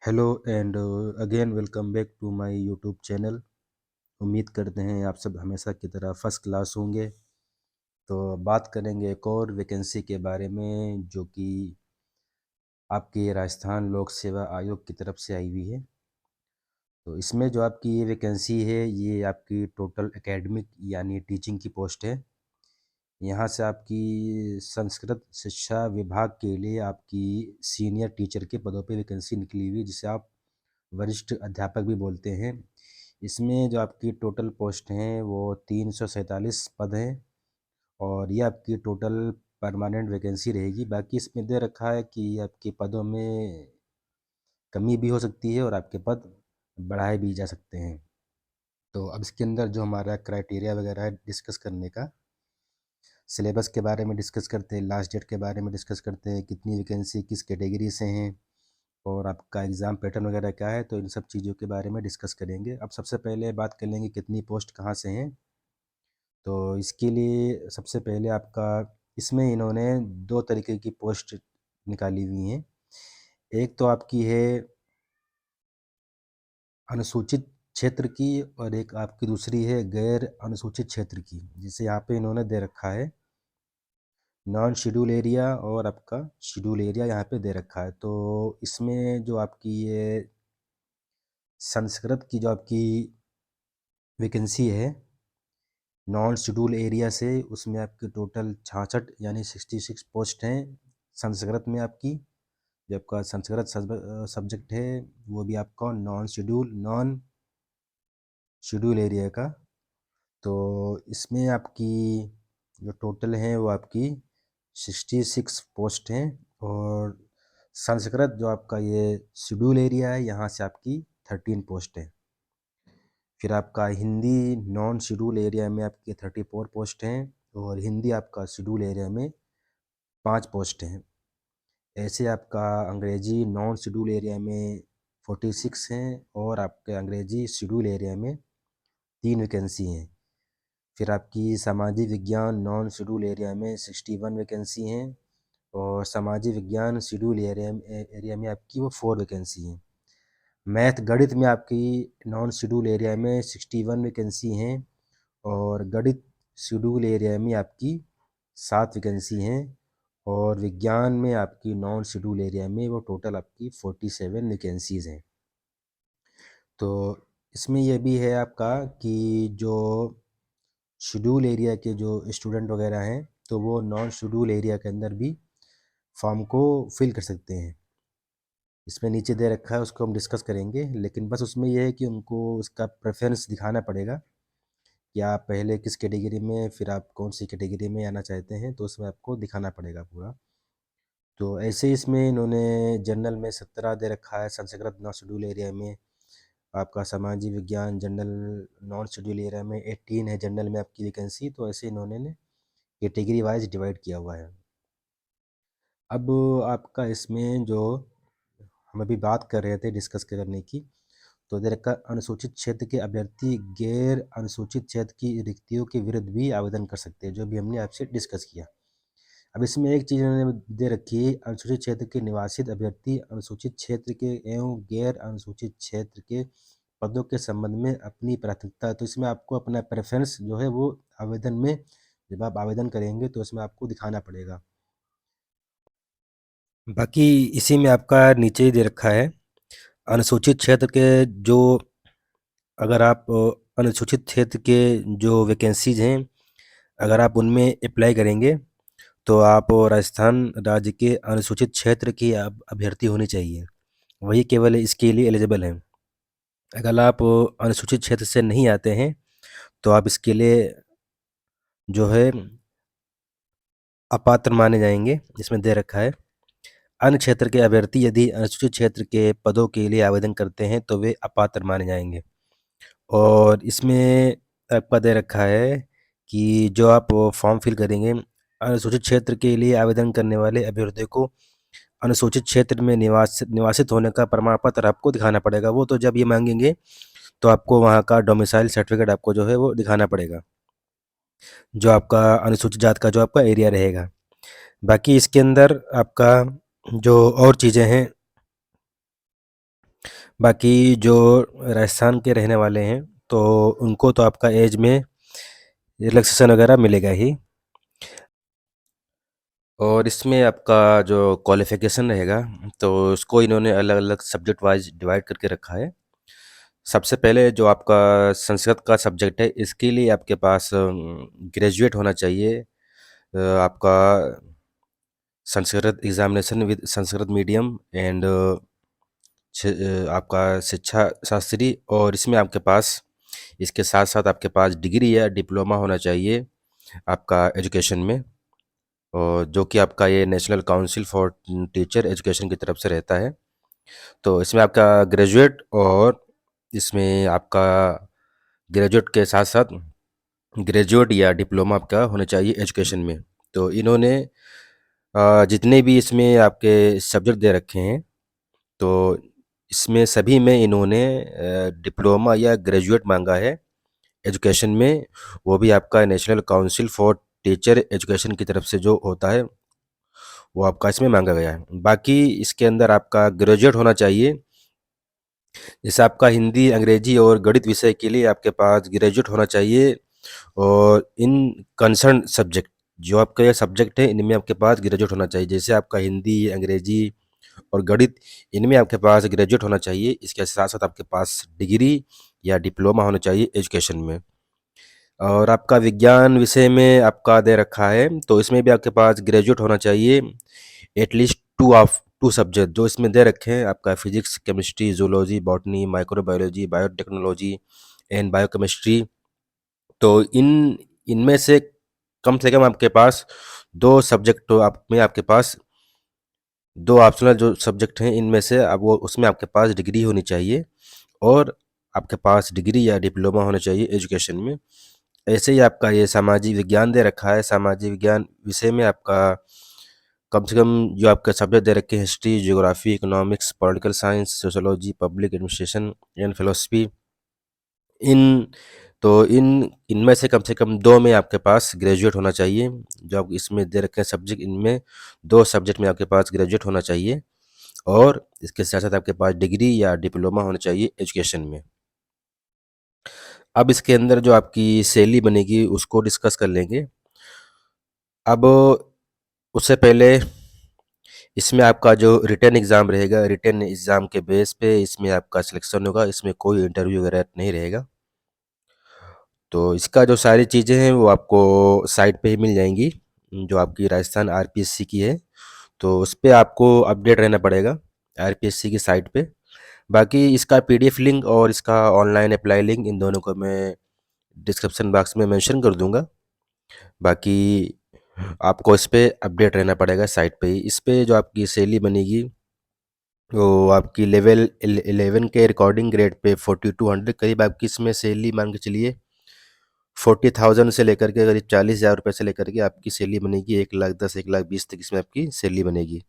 Hello and again welcome back to my YouTube channel. उम्मीद करते हैं आप सब हमेशा की तरह फर्स्ट क्लास होंगे। तो बात करेंगे एक और वैकेंसी के बारे में जो कि आपके राजस्थान लोक सेवा आयोग की तरफ से आई हुई है। तो इसमें जो आपकी ये वैकेंसी है ये आपकी टोटल एकेडमिक यानी टीचिंग की पोस्ट है। यहाँ से आपकी संस्कृत शिक्षा विभाग के लिए आपकी सीनियर टीचर के पदों पे वैकेंसी निकली हुई है, जिसे आप वरिष्ठ अध्यापक भी बोलते हैं। इसमें जो आपकी टोटल पोस्ट हैं वो 347 पद हैं और ये आपकी टोटल परमानेंट वैकेंसी रहेगी। बाकी इसमें दे रखा है कि आपके पदों में कमी भी हो सकती है और आपके पद बढ़ाए भी जा सकते हैं। तो अब इसके अंदर जो हमारा क्राइटेरिया वगैरह है डिस्कस करने का, सिलेबस के बारे में डिस्कस करते हैं, लास्ट डेट के बारे में डिस्कस करते हैं, कितनी वैकेंसी किस कैटेगरी से हैं और आपका एग्ज़ाम पैटर्न वगैरह क्या है। तो इन सब चीज़ों के बारे में डिस्कस करेंगे। अब सबसे पहले बात कर लेंगे कितनी पोस्ट कहाँ से हैं। तो इसके लिए सबसे पहले आपका इसमें इन्होंने दो तरीके की पोस्ट निकाली हुई हैं। एक तो आपकी है अनुसूचित क्षेत्र की और एक आपकी दूसरी है गैर अनुसूचित क्षेत्र की, जिसे यहाँ पे इन्होंने दे रखा है नॉन शेड्यूल एरिया और आपका शेड्यूल एरिया यहाँ पे दे रखा है। तो इसमें जो आपकी ये संस्कृत की जो आपकी वैकेंसी है नॉन शेड्यूल एरिया से, उसमें आपके टोटल 66 यानी 66 पोस्ट हैं संस्कृत में। आपकी जो आपका संस्कृत सब्जेक्ट है वो भी आपका नॉन शेड्यूल एरिया का। तो इसमें आपकी जो टोटल है वो आपकी 66 पोस्ट हैं और संस्कृत जो आपका ये शेड्यूल एरिया है यहाँ से आपकी 13 पोस्ट है। फिर आपका हिंदी नॉन शेड्यूल एरिया में आपके 34 पोस्ट हैं और हिंदी आपका शेड्यूल एरिया में 5 पोस्ट हैं। ऐसे आपका अंग्रेजी नॉन शेड्यूल एरिया में 46 हैं और आपके अंग्रेजी शेड्यूल एरिया में 3 वैकेंसी हैं। फिर आपकी सामाजिक विज्ञान नॉन शेड्यूल एरिया में 61 वैकेंसी हैं और सामाजिक विज्ञान शेड्यूल एरिया में आपकी वो 4 वैकेंसी हैं। मैथ गणित में आपकी नॉन शेड्यूल एरिया में 61 वैकेंसी हैं और गणित शेड्यूल एरिया में आपकी 7 वैकेंसी हैं और विज्ञान में आपकी नॉन शेड्यूल एरिया में वो टोटल आपकी 47 वैकेंसीज़ हैं। तो इसमें यह भी है आपका कि जो शेड्यूल एरिया के जो स्टूडेंट वगैरह हैं तो वो नॉन शेड्यूल एरिया के अंदर भी फॉर्म को फिल कर सकते हैं। इसमें नीचे दे रखा है, उसको हम डिस्कस करेंगे, लेकिन बस उसमें यह है कि उनको उसका प्रेफरेंस दिखाना पड़ेगा कि आप पहले किस कैटेगरी में, फिर आप कौन सी कैटेगरी में आना चाहते हैं, तो उसमें आपको दिखाना पड़ेगा पूरा। तो ऐसे इसमें इन्होंने जनरल में 17 दे रखा है संस्कृत नॉन शेड्यूल एरिया में। आपका सामाजिक विज्ञान जनरल नॉन शेड्यूल एरिया में 18 है जनरल में आपकी वैकेंसी। तो ऐसे इन्होंने कैटेगरी वाइज डिवाइड किया हुआ है। अब आपका इसमें जो हम अभी बात कर रहे थे डिस्कस करने की, तो दे रखा अनुसूचित क्षेत्र के अभ्यर्थी गैर अनुसूचित क्षेत्र की रिक्तियों के विरुद्ध भी आवेदन कर सकते हैं, जो भी हमने आपसे डिस्कस किया। अब इसमें एक चीज़ इन्होंने दे रखी है, अनुसूचित क्षेत्र के निवासित अभ्यर्थी अनुसूचित क्षेत्र के एवं गैर अनुसूचित क्षेत्र के पदों के संबंध में अपनी प्राथमिकता। तो इसमें आपको अपना प्रेफरेंस जो है वो आवेदन में, जब आप आवेदन करेंगे तो इसमें आपको दिखाना पड़ेगा। बाकी इसी में आपका नीचे ही दे रखा है अनुसूचित क्षेत्र के जो, अगर आप अनुसूचित क्षेत्र के जो वैकेंसीज हैं अगर आप उनमें अप्लाई करेंगे तो आप राजस्थान राज्य के अनुसूचित क्षेत्र की अभ्यर्थी होनी चाहिए, वही केवल इसके लिए एलिजिबल हैं। अगर आप अनुसूचित क्षेत्र से नहीं आते हैं तो आप इसके लिए जो है अपात्र माने जाएंगे। इसमें दे रखा है अन्य क्षेत्र के अभ्यर्थी यदि अनुसूचित क्षेत्र के पदों के लिए आवेदन करते हैं तो वे अपात्र माने जाएंगे। और इसमें आपका दे रखा है कि जो आप फॉर्म फिल करेंगे, अनुसूचित क्षेत्र के लिए आवेदन करने वाले अभ्यर्थियों को अनुसूचित क्षेत्र में निवासित होने का प्रमाण पत्र आपको दिखाना पड़ेगा। वो तो जब ये मांगेंगे तो आपको वहाँ का डोमिसाइल सर्टिफिकेट आपको जो है वो दिखाना पड़ेगा, जो आपका अनुसूचित जात का जो आपका एरिया रहेगा। बाकी इसके अंदर आपका जो और चीज़ें हैं बाकी जो राजस्थान के रहने वाले हैं तो उनको तो आपका एज में रिलैक्सेशन वगैरह मिलेगा ही। और इसमें आपका जो क्वालिफ़िकेशन रहेगा तो उसको इन्होंने अलग-अलग सब्जेक्ट वाइज़ डिवाइड करके रखा है। सबसे पहले जो आपका संस्कृत का सब्जेक्ट है इसके लिए आपके पास ग्रेजुएट होना चाहिए। आपका Sanskrit examination with Sanskrit medium and आपका शिक्षा शास्त्री, और इसमें आपके पास इसके साथ-साथ आपके पास डिग्री या डिप्लोमा होना चाहिए आपका एजुकेशन में, और जो कि आपका ये national council for teacher education की तरफ से रहता है। तो इसमें आपका ग्रेजुएट, और इसमें आपका ग्रेजुएट के साथ-साथ ग्रेजुएट या डिप्लोमा आपका होना चाहिए एजुकेशन में। तो इन्होंने जितने भी इसमें आपके सब्जेक्ट दे रखे हैं, तो इसमें सभी में इन्होंने डिप्लोमा या ग्रेजुएट माँगा है एजुकेशन में, वो भी आपका national council for teacher education की तरफ से जो होता है, वो आपका इसमें माँगा गया है। बाकी इसके अंदर आपका ग्रेजुएट होना चाहिए। जैसे आपका हिंदी, अंग्रेजी और गणित विषय के लिए आपके पास ग्रेजुएट होना चाहिए, और इन कंसर्न सब्जेक्ट जो आपका ये सब्जेक्ट है इनमें आपके पास ग्रेजुएट होना चाहिए। जैसे आपका हिंदी, अंग्रेजी और गणित, इनमें आपके पास ग्रेजुएट होना चाहिए। इसके साथ-साथ आपके पास डिग्री या डिप्लोमा होना चाहिए एजुकेशन में। और आपका विज्ञान विषय में आपका दे रखा है, तो इसमें भी आपके पास ग्रेजुएट होना चाहिए। एटलीस्ट 2 सब्जेक्ट जो इसमें दे रखे हैं, आपका physics, chemistry, zoology, botany, microbiology, biotechnology and biochemistry. तो इनमें से कम आपके पास 2 सब्जेक्ट, तो आप में आपके पास 2 ऑप्शनल जो सब्जेक्ट हैं, इनमें से अब वो उसमें आपके पास डिग्री होनी चाहिए, और आपके पास डिग्री या डिप्लोमा होना चाहिए एजुकेशन में। ऐसे ही आपका ये सामाजिक विज्ञान दे रखा है। सामाजिक विज्ञान विषय में आपका कम से कम जो आपके सब्जेक्ट दे रखे हैं, history, geography, economics, political science, sociology, public administration and philosophy, इन इन इनमें से कम 2 में आपके पास ग्रेजुएट होना चाहिए। जो आप इसमें दे रखे हैं सब्जेक्ट, इनमें 2 सब्जेक्ट में आपके पास ग्रेजुएट होना चाहिए, और इसके साथ-साथ आपके पास डिग्री या डिप्लोमा होना चाहिए एजुकेशन में। अब इसके अंदर जो आपकी सैलरी बनेगी उसको डिस्कस कर लेंगे। अब उससे पहले इसमें आपका जो रिटन एग्ज़ाम रहेगा, रिटन एग्ज़ाम के बेस पे इसमें आपका सिलेक्शन होगा, इसमें कोई इंटरव्यू वगैरह नहीं रहेगा। तो इसका जो सारी चीज़ें हैं वो आपको साइट पे ही मिल जाएँगी, जो आपकी राजस्थान आरपीएससी की है। तो उस पे आपको अपडेट रहना पड़ेगा आरपीएससी की साइट पे। बाकी इसका पीडीएफ लिंक और इसका ऑनलाइन अप्लाई लिंक, इन दोनों को मैं डिस्क्रिप्शन बॉक्स में मेंशन कर दूँगा। बाकी आपको इस पे अपडेट रहना पड़ेगा साइट पे ही। इस पे जो आपकी सैलरी बनेगी वो आपकी लेवल 11 के रिकॉर्डिंग ग्रेड पे 4200 करीब आपकी इसमें सैलरी मान के चलिए। 40,000 से लेकर के करीब 40,000 रुपये से लेकर के आपकी सैलरी बनेगी 1,10,000 1,20,000 तक इसमें आपकी सैलरी बनेगी।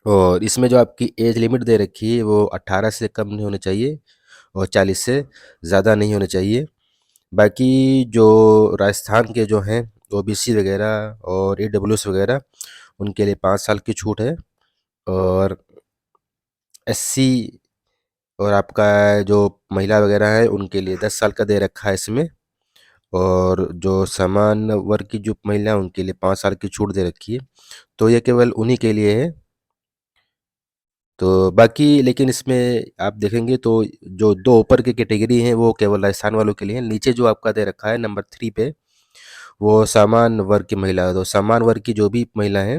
और इसमें जो आपकी एज लिमिट दे रखी है वो 18 से कम नहीं होनी चाहिए, और 40 से ज़्यादा नहीं होनी चाहिए। बाकी जो राजस्थान के जो हैं ओबीसी वगैरह और ईडब्ल्यूएस वगैरह, उनके लिए 5 साल की छूट है। और एससी और आपका जो महिला वगैरह है उनके लिए 10 साल का दे रखा है इसमें। और जो समान वर्ग की जो महिला है उनके लिए 5 साल की छूट दे रखी है। तो ये केवल उन्हीं के लिए है। तो बाकी लेकिन इसमें आप देखेंगे तो जो 2 ऊपर की कैटेगरी हैं वो केवल राजस्थान वालों के लिए है। नीचे जो आपका दे रखा है नंबर 3 पे, वो समान वर्ग की महिला है। तो समान वर्ग की जो भी महिला हैं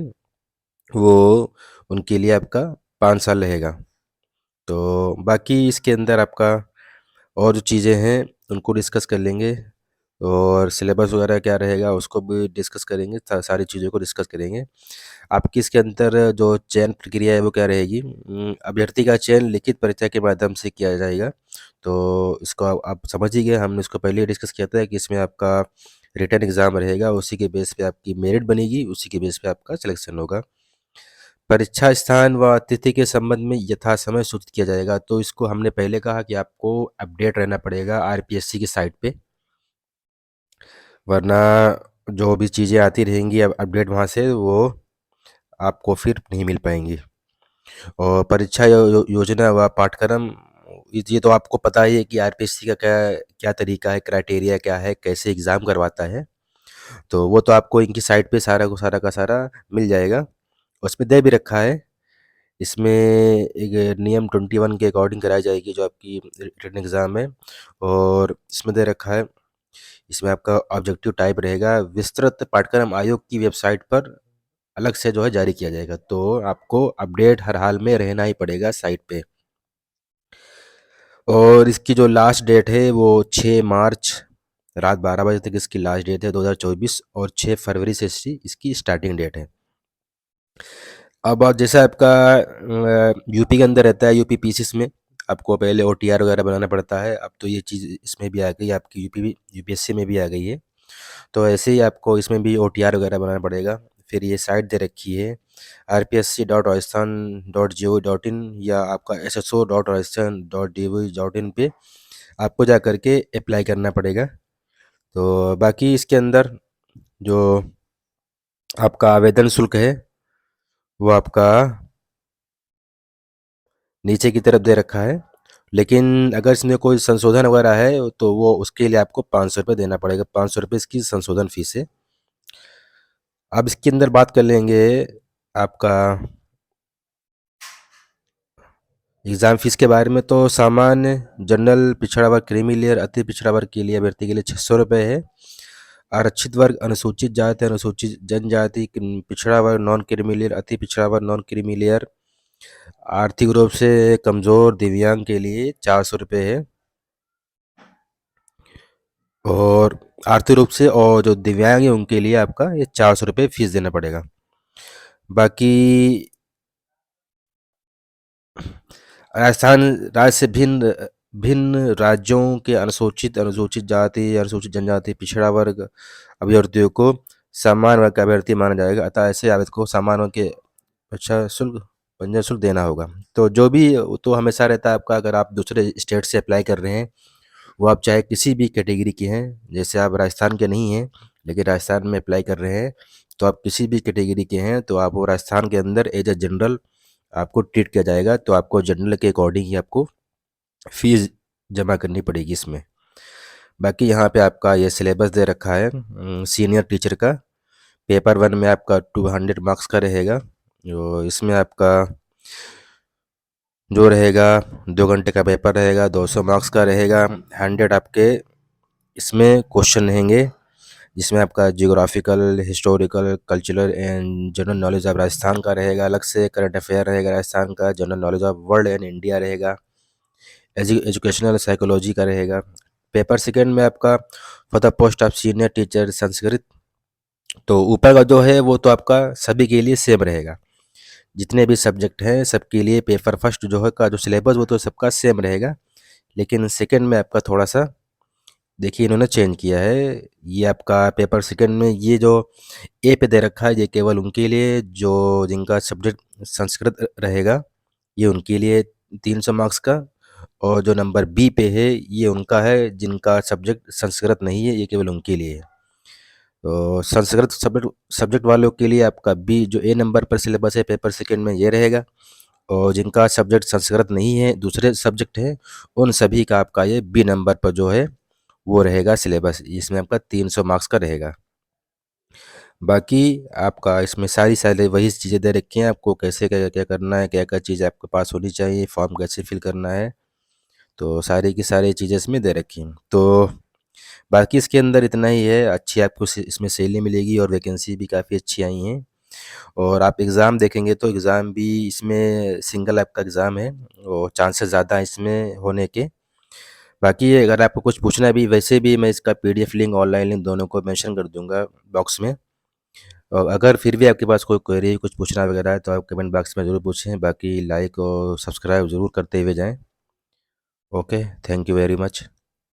वो उनके लिए आपका 5 साल रहेगा। तो बाकी इसके अंदर आपका और जो चीज़ें हैं उनको डिस्कस कर लेंगे, और सिलेबस वगैरह क्या रहेगा उसको भी डिस्कस करेंगे, सारी चीज़ों को डिस्कस करेंगे। आपकी इसके अंदर जो चयन प्रक्रिया है वो क्या रहेगी, अभ्यर्थी का चयन लिखित परीक्षा के माध्यम से किया जाएगा। तो इसको आप समझ ही गए, हमने इसको पहले ही डिस्कस किया था कि इसमें आपका रिटन एग्ज़ाम रहेगा, उसी के बेस पे आपकी मेरिट बनेगी, उसी के बेस पे आपका सिलेक्शन होगा। परीक्षा स्थान व तिथि के संबंध में यथासमय सूचित किया जाएगा। तो इसको हमने पहले कहा कि आपको अपडेट रहना पड़ेगा आरपीएससी की साइट पे, वरना जो भी चीज़ें आती रहेंगी अब अपडेट वहाँ से वो आपको फिर नहीं मिल पाएँगी। और परीक्षा योजना व पाठ्यक्रम, ये तो आपको पता ही है कि आरपीएससी का क्या क्या तरीका है, क्राइटेरिया क्या है, कैसे एग्ज़ाम करवाता है। तो वो तो आपको इनकी साइट पे सारा को सारा का सारा मिल जाएगा। उसमें दे भी रखा है। इसमें एक नियम 21 के अकॉर्डिंग कराई जाएगी जो आपकी रिटन एग्ज़ाम है। और इसमें दे रखा है, इसमें आपका ऑब्जेक्टिव टाइप रहेगा, विस्तृत पाठ्यक्रम आयोग की वेबसाइट पर अलग से जो है जारी किया जाएगा। तो आपको अपडेट हर हाल में रहना ही पड़ेगा साइट पे। और इसकी जो लास्ट डेट है वो 6 मार्च रात 12 बजे तक इसकी लास्ट डेट है 2024, और 6 फरवरी से इसकी स्टार्टिंग डेट है। अब जैसे आपका यूपी के अंदर रहता है, यूपी पीसीस में आपको पहले ओटीआर वगैरह बनाना पड़ता है। अब तो ये चीज़ इसमें भी आ गई, आपकी यूपीएससी में भी आ गई है। तो ऐसे ही आपको इसमें भी ओटीआर वगैरह बनाना पड़ेगा। फिर ये साइट दे रखी है rpsc.rajasthan.gov.in या आपका sso.rajasthan.gov.in पे आपको जा कर के अप्लाई करना पड़ेगा। तो बाकी इसके अंदर जो आपका आवेदन शुल्क है वो आपका नीचे की तरफ दे रखा है। लेकिन अगर इसमें कोई संशोधन वगैरह है तो वो उसके लिए आपको 500 रुपये देना पड़ेगा। 500 रुपये इसकी संशोधन फीस है। अब इसके अंदर बात कर लेंगे आपका एग्ज़ाम फीस के बारे में। तो सामान्य, जनरल, पिछड़ा वर्ग, क्रीमी लेयर, अति पिछड़ा वर्ग के लिए अभ्यर्थी के लिए 600 रुपये है। आरक्षित वर्ग, अनुसूचित जाति, अनुसूचित जनजाति, पिछड़ा वर्ग, नॉन क्रीमी लेयर, अति पिछड़ा वर्ग, नॉन क्रीमी लेयर, आर्थिक रूप से कमज़ोर, दिव्यांग के लिए 400 रुपये है। और आर्थिक रूप से और जो दिव्यांग है उनके लिए आपका ये 400 रुपये फीस देना पड़ेगा। बाकी राजस्थान राज्य से भिन्न भिन्न राज्यों के अनुसूचित अनुसूचित जाति, अनुसूचित जनजाति, पिछड़ा वर्ग अभ्यर्थियों को समान वर्ग का अभ्यर्थी माना जाएगा। अतः ऐसे आवेदक को समान वर्ग के अच्छा शुल्क, पंजीयन शुल्क देना होगा। तो जो भी तो हमेशा रहता है आपका, अगर आप दूसरे स्टेट से अप्लाई कर रहे हैं, वो आप चाहे किसी भी कैटेगरी के हैं, जैसे आप राजस्थान के नहीं हैं लेकिन राजस्थान में अप्लाई कर रहे हैं, तो आप किसी भी कैटेगरी के हैं तो आप वो राजस्थान के अंदर एज ए जनरल आपको ट्रीट किया जाएगा। तो आपको जनरल के अकॉर्डिंग ही आपको फीस जमा करनी पड़ेगी इसमें। बाकी यहाँ पे आपका ये सिलेबस दे रखा है सीनियर टीचर का। पेपर 1 में आपका 200 मार्क्स का रहेगा। जो इसमें आपका जो रहेगा 2 घंटे का पेपर रहेगा, 200 मार्क्स का रहेगा। 100 आपके इसमें क्वेश्चन रहेंगे, जिसमें आपका geographical, historical, cultural and general knowledge of Rajasthan का रहेगा अलग से। करंट अफेयर रहेगा राजस्थान का। General knowledge of world and India रहेगा। एजुकेशनल साइकोलॉजी का रहेगा। पेपर सेकंड में आपका for the post of senior teacher Sanskrit, तो ऊपर का जो है वो तो आपका सभी के लिए सेम रहेगा। जितने भी सब्जेक्ट हैं सबके लिए पेपर फर्स्ट जो है का जो सिलेबस वो तो सबका सेम रहेगा। लेकिन सेकंड में आपका थोड़ा सा देखिए इन्होंने चेंज किया है। ये आपका पेपर सेकंड में ये जो ए पे दे रखा है ये केवल उनके लिए जो जिनका सब्जेक्ट संस्कृत रहेगा, ये उनके लिए 300 मार्क्स का। और जो नंबर बी पे है ये उनका है जिनका सब्जेक्ट संस्कृत नहीं है, ये केवल उनके लिए है। तो संस्कृत सब्जेक्ट सब्जेक्ट वालों के लिए आपका बी जो ए नंबर पर सिलेबस है पेपर सेकंड में ये रहेगा। और जिनका सब्जेक्ट संस्कृत नहीं है, दूसरे सब्जेक्ट हैं, उन सभी का आपका ये बी नंबर पर जो है वो रहेगा सिलेबस। इसमें आपका 300 मार्क्स का रहेगा। बाकी आपका इसमें सारी सारी वही चीज़ें दे रखी हैं आपको, कैसे क्या क्या करना है, क्या क्या चीज़ आपके पास होनी चाहिए, फॉर्म कैसे फिल करना है। तो सारी की सारी चीज़ें इसमें दे रखी हैं। तो बाकी इसके अंदर इतना ही है। अच्छी आपको इसमें सैलरी मिलेगी और वैकेंसी भी काफ़ी अच्छी आई हैं। और आप एग्ज़ाम देखेंगे तो एग्ज़ाम भी इसमें सिंगल आपका एग्ज़ाम है और चांसेस ज़्यादा हैं इसमें होने के। बाकी अगर आपको कुछ पूछना है भी, वैसे भी मैं इसका पीडीएफ लिंक, ऑनलाइन लिंक दोनों को मेंशन कर दूंगा बॉक्स में। और अगर फिर भी आपके पास कोई क्वेरी, कुछ पूछना वगैरह है तो आप कमेंट बॉक्स में ज़रूर पूछें। बाकी लाइक और सब्सक्राइब ज़रूर करते हुए जाएं। Okay, thank you very much.